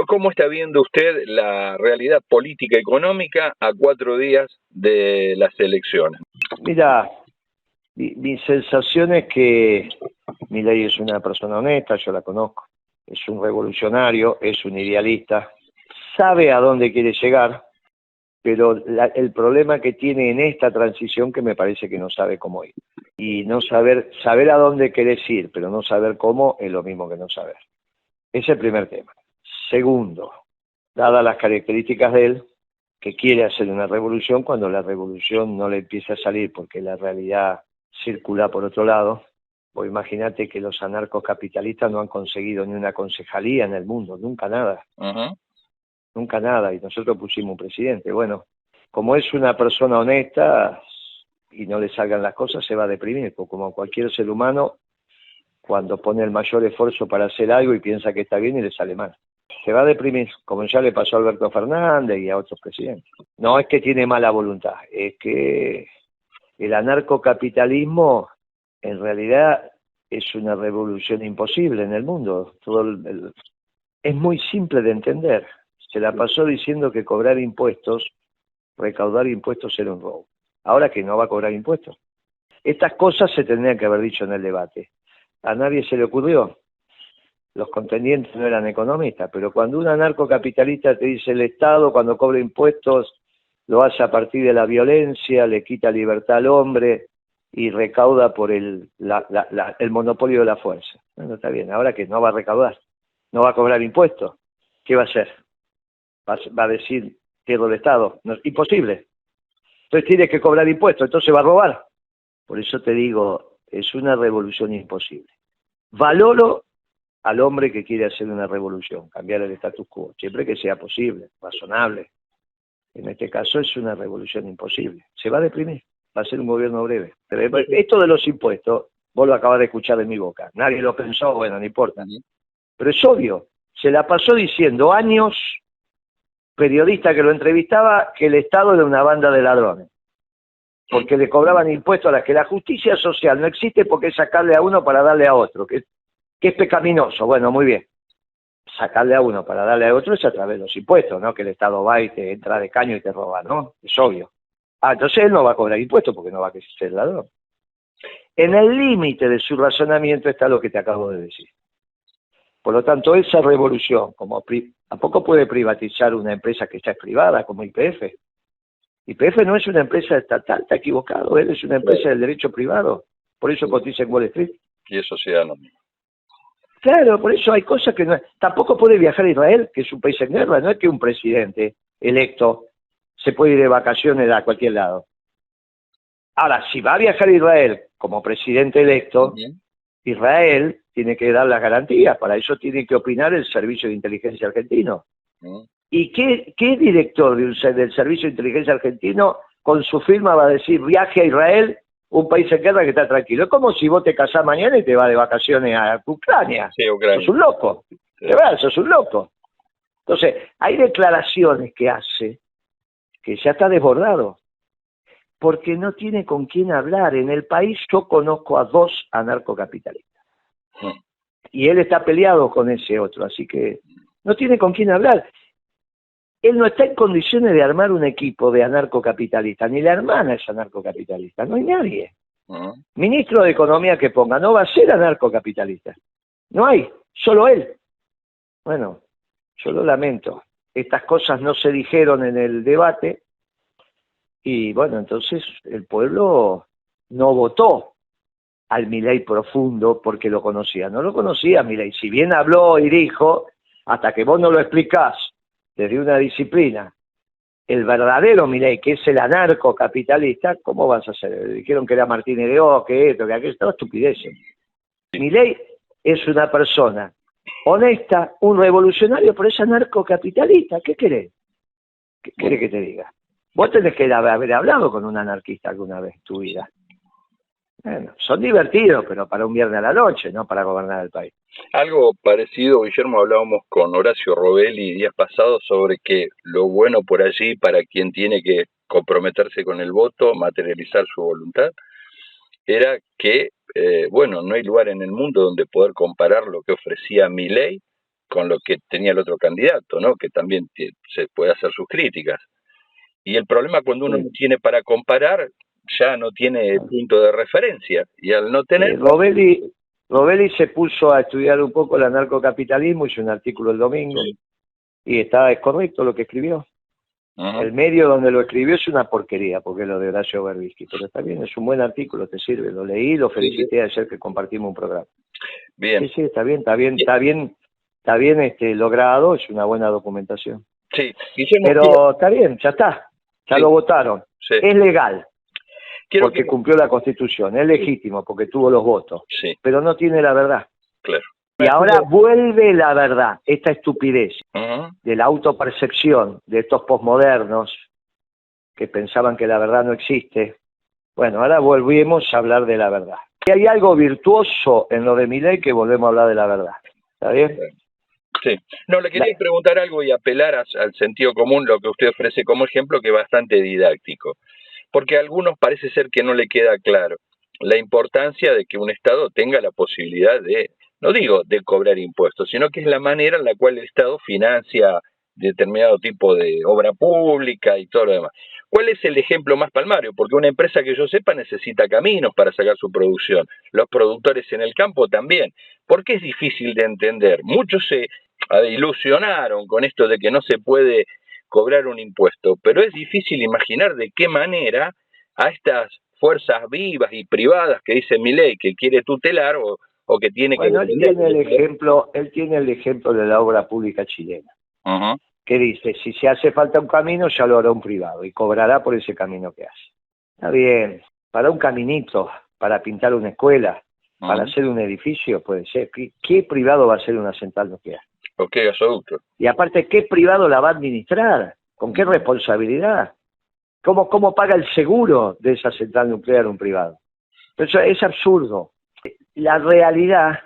¿Cómo está viendo usted la realidad política económica a 4 días de las elecciones? Mira, mi sensación es que Milei es una persona honesta, yo la conozco, es un revolucionario, es un idealista, sabe a dónde quiere llegar, pero el problema que tiene en esta transición que me parece que no sabe cómo ir. Y no saber a dónde querés ir, pero no saber cómo es lo mismo que no saber. Ese es el primer tema. Segundo, dadas las características de él, que quiere hacer una revolución cuando la revolución no le empieza a salir porque la realidad circula por otro lado. Vos imaginate que los anarcocapitalistas no han conseguido ni una concejalía en el mundo, nunca nada. Nunca nada, y nosotros pusimos un presidente. Bueno, como es una persona honesta y no le salgan las cosas, se va a deprimir, porque como cualquier ser humano, cuando pone el mayor esfuerzo para hacer algo y piensa que está bien y le sale mal. Se va a deprimir, como ya le pasó a Alberto Fernández y a otros presidentes. No es que tiene mala voluntad, es que el anarcocapitalismo en realidad es una revolución imposible en el mundo. Es muy simple de entender. Se la pasó diciendo que cobrar impuestos, recaudar impuestos era un robo. Ahora que no va a cobrar impuestos. Estas cosas se tendrían que haber dicho en el debate. A nadie se le ocurrió. Los contendientes no eran economistas, pero cuando un anarcocapitalista te dice el Estado cuando cobra impuestos lo hace a partir de la violencia, le quita libertad al hombre y recauda por el monopolio de la fuerza. Bueno, está bien, ahora que no va a recaudar, no va a cobrar impuestos, ¿qué va a hacer? Va a decir, pierdo el Estado. No, imposible. Entonces tiene que cobrar impuestos, entonces va a robar. Por eso te digo, es una revolución imposible. Valoro al hombre que quiere hacer una revolución, cambiar el status quo, siempre que sea posible, razonable. En este caso es una revolución imposible. Se va a deprimir, va a ser un gobierno breve. Esto de los impuestos, vos lo acabas de escuchar de mi boca. Nadie lo pensó, bueno, no importa. Pero es obvio, se la pasó diciendo años, periodista que lo entrevistaba, que el Estado era una banda de ladrones. Porque le cobraban impuestos a las que la justicia social no existe porque es sacarle a uno para darle a otro, que es pecaminoso. Bueno, muy bien. Sacarle a uno para darle a otro es a través de los impuestos, ¿no? Que el Estado va y te entra de caño y te roba, ¿no? Es obvio. Entonces él no va a cobrar impuestos porque no va a querer ser ladrón. En el límite de su razonamiento está lo que te acabo de decir. Por lo tanto, esa revolución, tampoco puede privatizar una empresa que ya es privada, como YPF. YPF no es una empresa estatal, está equivocado, él es una empresa del derecho privado, por eso cotiza en Wall Street. Y es sociedad anónima. Claro, por eso hay cosas que no... Tampoco puede viajar a Israel, que es un país en guerra, no es que un presidente electo se puede ir de vacaciones a cualquier lado. Ahora, si va a viajar a Israel como presidente electo, Israel tiene que dar las garantías, para eso tiene que opinar el Servicio de Inteligencia Argentino. ¿Y qué director del Servicio de Inteligencia Argentino con su firma va a decir viaje a Israel, un país en guerra que está tranquilo? Es como si vos te casás mañana y te vas de vacaciones a Ucrania. Sí, Ucrania. Sos un loco. Sí. De verdad, sos un loco. Entonces, hay declaraciones que hace que ya está desbordado, porque no tiene con quién hablar. En el país yo conozco a 2 anarcocapitalistas. Y él está peleado con ese otro, así que no tiene con quién hablar. Él no está en condiciones de armar un equipo de anarcocapitalistas, ni la hermana es anarcocapitalista, no hay nadie. Ministro de Economía que ponga, no va a ser anarcocapitalista. No hay, solo él. Bueno, yo lo lamento. Estas cosas no se dijeron en el debate y bueno, entonces el pueblo no votó al Milei profundo porque lo conocía. No lo conocía Milei. Si bien habló y dijo, hasta que vos no lo explicás desde una disciplina, el verdadero Milei, que es el anarcocapitalista, ¿cómo vas a hacer? Dijeron que era Martínez de O, que esto, que aquello, estaba estupideces. Milei es una persona honesta, un revolucionario, pero es anarcocapitalista. ¿Qué querés? ¿Qué querés que te diga? Vos tenés que haber hablado con un anarquista alguna vez en tu vida. Bueno, son divertidos, pero para un viernes a la noche, no para gobernar el país. Algo parecido, Guillermo, hablábamos con Horacio Robelli días pasados sobre que lo bueno por allí para quien tiene que comprometerse con el voto, materializar su voluntad, era que, bueno, no hay lugar en el mundo donde poder comparar lo que ofrecía Milei con lo que tenía el otro candidato, ¿no? Que también se puede hacer sus críticas. Y el problema cuando uno no tiene para comparar, ya no tiene punto de referencia. Y al no tener... Rovelli se puso a estudiar un poco el anarcocapitalismo, hizo un artículo el domingo, y es correcto lo que escribió. El medio donde lo escribió es una porquería, porque es lo de Horacio Berbisky, pero está bien, es un buen artículo, te sirve, lo leí, lo felicité ayer que compartimos un programa. Bien. Sí, está bien logrado, es una buena documentación. Sí, pero está bien, ya está, ya lo votaron, es legal. Porque cumplió la Constitución, es legítimo porque tuvo los votos, pero no tiene la verdad. Claro. Y ahora vuelve la verdad, esta estupidez de la autopercepción de estos posmodernos que pensaban que la verdad no existe. Bueno, ahora volvemos a hablar de la verdad. Y hay algo virtuoso en lo de Milei que volvemos a hablar de la verdad. ¿Está bien? Sí. No, le quería preguntar algo y apelar al sentido común, lo que usted ofrece como ejemplo, que es bastante didáctico. Porque a algunos parece ser que no le queda claro la importancia de que un Estado tenga la posibilidad de, no digo de cobrar impuestos, sino que es la manera en la cual el Estado financia determinado tipo de obra pública y todo lo demás. ¿Cuál es el ejemplo más palmario? Porque una empresa que yo sepa necesita caminos para sacar su producción. Los productores en el campo también. ¿Por qué es difícil de entender? Muchos se ilusionaron con esto de que no se puede cobrar un impuesto, pero es difícil imaginar de qué manera a estas fuerzas vivas y privadas que dice Milei que quiere tutelar o que tiene que... Él tiene el ejemplo de la obra pública chilena, que dice, si se hace falta un camino, ya lo hará un privado y cobrará por ese camino que hace. Está bien, para un caminito, para pintar una escuela, para hacer un edificio, puede ser. ¿Qué privado va a hacer una central nuclear? ¿O qué gasoducto? Y aparte, ¿qué privado la va a administrar? ¿Con qué responsabilidad? ¿Cómo paga el seguro de esa central nuclear un privado? Eso es absurdo. La realidad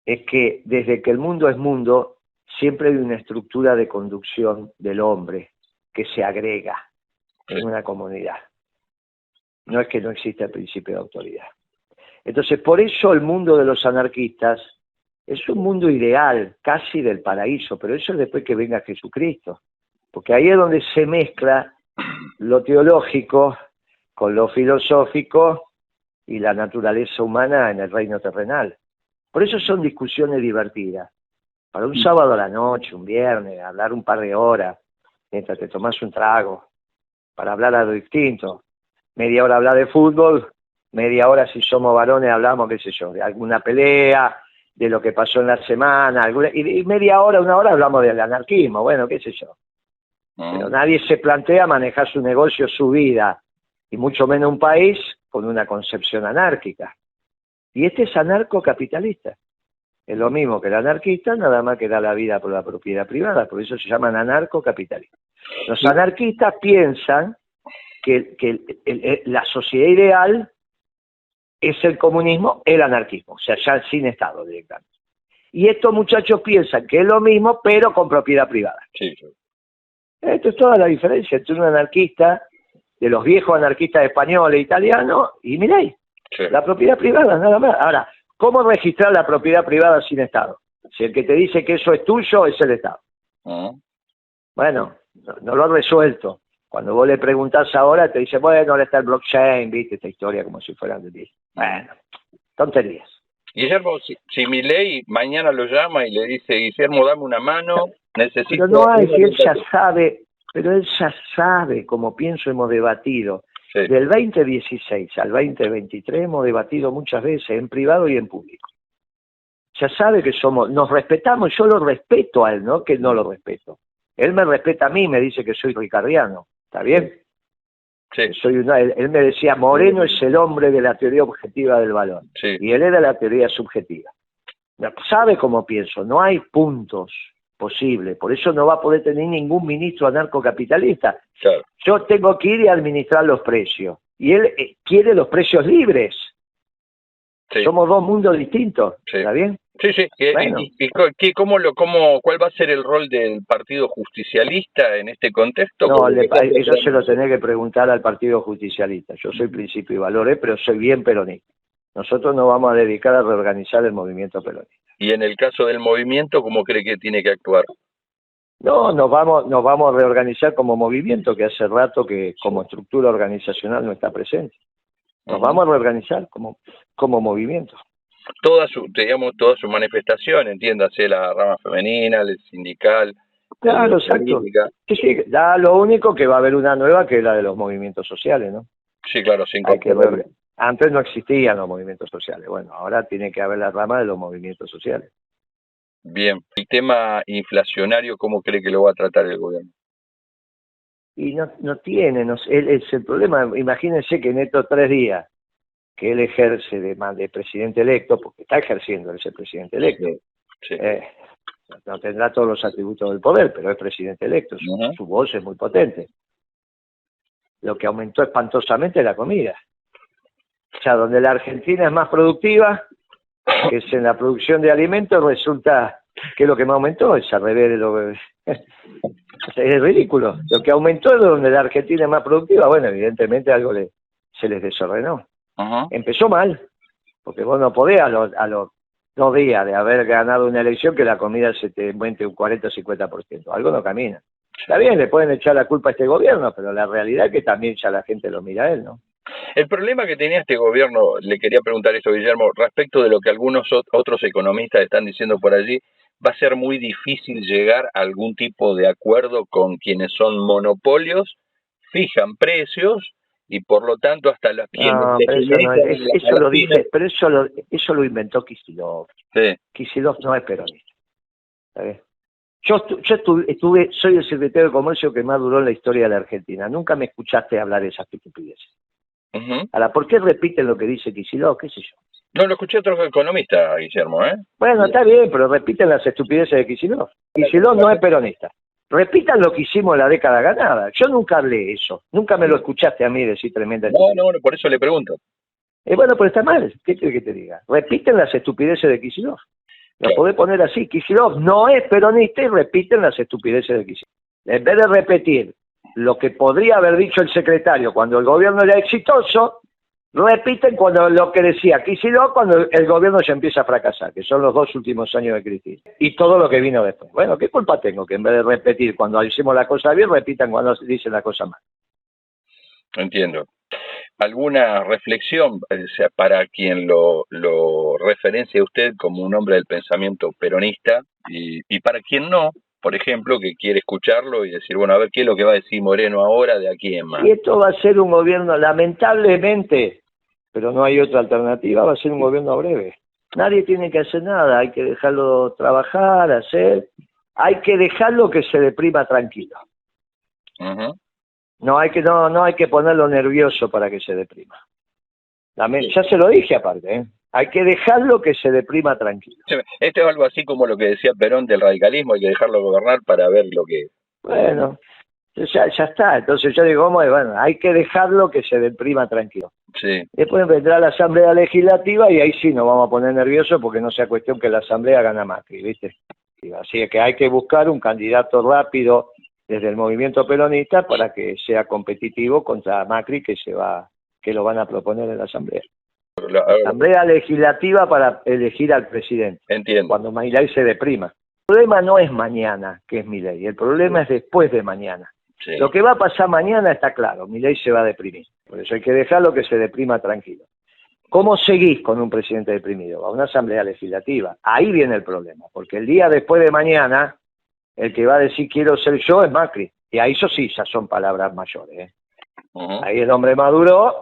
es que desde que el mundo es mundo, siempre hay una estructura de conducción del hombre que se agrega en una comunidad. No es que no exista el principio de autoridad. Entonces, por eso el mundo de los anarquistas es un mundo ideal, casi del paraíso, pero eso es después que venga Jesucristo. Porque ahí es donde se mezcla lo teológico con lo filosófico y la naturaleza humana en el reino terrenal. Por eso son discusiones divertidas. Para un sábado a la noche, un viernes, hablar un par de horas, mientras te tomás un trago, para hablar algo distinto. Media hora hablar de fútbol, media hora si somos varones hablamos, qué sé yo, de alguna pelea, de lo que pasó en la semana, y media hora, una hora hablamos del anarquismo, bueno, qué sé yo. Pero nadie se plantea manejar su negocio, su vida, y mucho menos un país con una concepción anárquica. Y este es anarcocapitalista. Es lo mismo que el anarquista, nada más que da la vida por la propiedad privada, por eso se llaman anarcocapitalistas. Los anarquistas piensan que la sociedad ideal es el comunismo, el anarquismo, o sea, ya sin Estado directamente. Y estos muchachos piensan que es lo mismo, pero con propiedad privada. Sí. Esto es toda la diferencia entre un anarquista, de los viejos anarquistas españoles, italianos, y Milei. La propiedad privada, nada más. Ahora, ¿cómo registrar la propiedad privada sin Estado? Si el que te dice que eso es tuyo es el Estado. Bueno, no lo han resuelto. Cuando vos le preguntás ahora, te dice, bueno, ahora está el blockchain, viste, esta historia como si fueran de ti. Bueno, tonterías. Guillermo, si Milei mañana lo llama y le dice, Guillermo, dame una mano, necesito... Pero no hay, si él ya sabe, pero él ya sabe, como pienso, hemos debatido. Sí. Del 2016 al 2023 hemos debatido muchas veces, en privado y en público. Ya sabe que nos respetamos, yo lo respeto a él, no que no lo respeto. Él me respeta a mí, me dice que soy ricardiano, ¿está bien? Sí. Él me decía, Moreno es el hombre de la teoría objetiva del valor, y él era la teoría subjetiva. Sabe cómo pienso, no hay puntos posibles, por eso no va a poder tener ningún ministro anarcocapitalista. Claro. Yo tengo que ir y administrar los precios, y él quiere los precios libres. Sí. Somos dos mundos distintos, ¿está bien? Sí. Bueno. ¿Cuál va a ser el rol del Partido Justicialista en este contexto? No, eso se lo tenés que preguntar al Partido Justicialista. Yo soy Principio y Valores, pero soy bien peronista. Nosotros nos vamos a dedicar a reorganizar el movimiento peronista. Y en el caso del movimiento, ¿cómo cree que tiene que actuar? No, nos vamos a reorganizar como movimiento, que hace rato que como estructura organizacional no está presente. Nos vamos a reorganizar como movimiento. Digamos, toda su manifestación, entiéndase, la rama femenina, el sindical, claro, exacto. Sí, sí, ya lo único que va a haber una nueva que es la de los movimientos sociales, ¿no? Sí, claro, antes no existían los movimientos sociales, bueno, ahora tiene que haber la rama de los movimientos sociales. Bien, el tema inflacionario, ¿cómo cree que lo va a tratar el gobierno? Y no tiene, es el problema, imagínense que en estos 3 días que él ejerce de presidente electo, porque está ejerciendo ese presidente electo, sí. No tendrá todos los atributos del poder, pero es presidente electo, su voz es muy potente. Lo que aumentó espantosamente es la comida. O sea, donde la Argentina es más productiva, que es en la producción de alimentos, resulta que lo que más aumentó es al revés de lo que... Es ridículo. Lo que aumentó es donde la Argentina es más productiva. Bueno, evidentemente algo se les desordenó. Empezó mal, porque vos no podés a los 2 días de haber ganado una elección que la comida se te aumente un 40 o 50%. Algo no camina. Está bien, le pueden echar la culpa a este gobierno, pero la realidad es que también ya la gente lo mira a él, ¿no? El problema que tenía este gobierno, le quería preguntar eso, Guillermo, respecto de lo que algunos otros economistas están diciendo por allí, va a ser muy difícil llegar a algún tipo de acuerdo con quienes son monopolios, fijan precios y por lo tanto hasta las no, pero eso no es, eso lo dice, pero eso lo inventó Kicillof. Sí. Kicillof no es peronista. ¿Sabes? Yo soy el secretario de Comercio que más duró en la historia de la Argentina. Nunca me escuchaste hablar de esas estupideces. Ahora, ¿por qué repiten lo que dice Kicillof? ¿Qué sé yo? No, lo escuché a otros economistas, Guillermo, ¿eh? Bueno, está bien, pero repiten las estupideces de Kicillof. Kicillof no es peronista. Repitan lo que hicimos en la década ganada. Yo nunca hablé eso. Nunca me lo escuchaste a mí decir tremenda estupidez. No, por eso le pregunto. Bueno, pero está mal. ¿Qué quiere que te diga? Repiten las estupideces de Kicillof. Lo podés poner así. Kicillof no es peronista y repiten las estupideces de Kicillof. En vez de repetir lo que podría haber dicho el secretario cuando el gobierno era exitoso, repiten lo que decía Kicillof cuando el gobierno ya empieza a fracasar, que son los 2 últimos años de Cristina. Y todo lo que vino después. Bueno, ¿qué culpa tengo que en vez de repetir cuando hicimos la cosa bien, repitan cuando dicen la cosa mal? Entiendo. ¿Alguna reflexión para quien lo referencia a usted como un hombre del pensamiento peronista y para quien no, por ejemplo, que quiere escucharlo y decir, bueno, a ver qué es lo que va a decir Moreno ahora de aquí en más? Y esto va a ser un gobierno, lamentablemente, pero no hay otra alternativa, va a ser un gobierno breve. Nadie tiene que hacer nada, hay que dejarlo trabajar, hay que dejarlo que se deprima tranquilo. No hay que ponerlo nervioso para que se deprima. Ya se lo dije aparte, ¿eh? Hay que dejarlo que se deprima tranquilo. Esto es algo así como lo que decía Perón del radicalismo, hay que dejarlo gobernar para ver lo que... Bueno, ya está. Entonces yo digo, bueno, hay que dejarlo que se deprima tranquilo. Sí. Después vendrá la Asamblea Legislativa y ahí sí nos vamos a poner nerviosos porque no sea cuestión que la Asamblea gana Macri, ¿viste? Así que hay que buscar un candidato rápido desde el movimiento peronista para que sea competitivo contra Macri que lo van a proponer en la Asamblea. La Asamblea Legislativa para elegir al presidente. Entiendo. Cuando Milei se deprima. El problema no es mañana, que es Milei, el problema es después de mañana. Sí. Lo que va a pasar mañana está claro, Milei se va a deprimir. Por eso hay que dejarlo que se deprima tranquilo. ¿Cómo seguís con un presidente deprimido? A una Asamblea Legislativa. Ahí viene el problema, porque el día después de mañana, el que va a decir quiero ser yo es Macri. Y ahí eso sí, ya son palabras mayores, ¿eh? Ahí el hombre maduró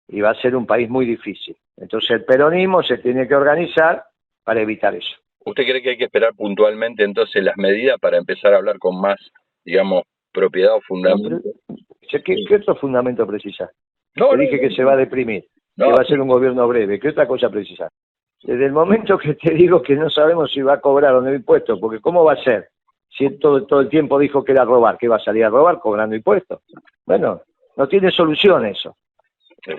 y va a ser un país muy difícil. Entonces el peronismo se tiene que organizar para evitar eso. ¿Usted cree que hay que esperar puntualmente entonces las medidas para empezar a hablar con más, digamos, propiedad o fundamento? ¿Qué otro fundamento precisa? Te dije que se va a deprimir, que va a ser un gobierno breve. ¿Qué otra cosa precisa? Desde el momento que te digo que no sabemos si va a cobrar o no impuestos, porque ¿cómo va a ser? Si todo el tiempo dijo que era robar, ¿qué va a salir a robar cobrando impuestos? Bueno, no tiene solución eso.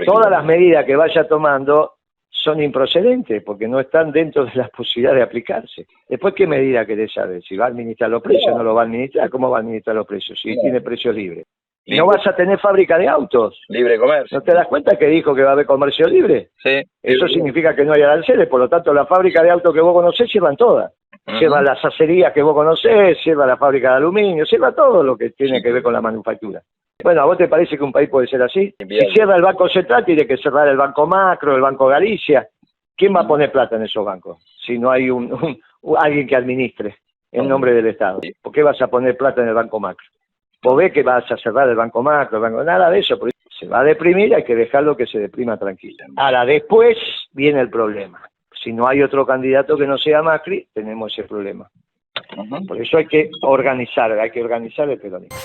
Todas las medidas que vaya tomando son improcedentes porque no están dentro de las posibilidades de aplicarse. Después, ¿qué medida querés saber? Si va a administrar los precios, no lo va a administrar, ¿cómo va a administrar los precios? Si tiene precios libres. Libre. No vas a tener fábrica de autos. Libre comercio. ¿No te das cuenta que dijo que va a haber comercio libre? Sí. Eso significa que no hay aranceles, por lo tanto la fábrica de autos que vos conocés cierran todas. Cierran las acerías que vos conocés, cierra la fábrica de aluminio, cierra todo lo que tiene que ver con la manufactura. Bueno, ¿a vos te parece que un país puede ser así? Bien. Si cierra el Banco Central, tiene que cerrar el Banco Macro, el Banco Galicia. ¿Quién va a poner plata en esos bancos si no hay alguien que administre en nombre del Estado? ¿Por qué vas a poner plata en el Banco Macro? Vos ves que vas a cerrar el Banco Macro, nada de eso, porque se va a deprimir, hay que dejarlo que se deprima tranquila. Ahora, después viene el problema. Si no hay otro candidato que no sea Macri, tenemos ese problema. Por eso hay que organizar el peronismo.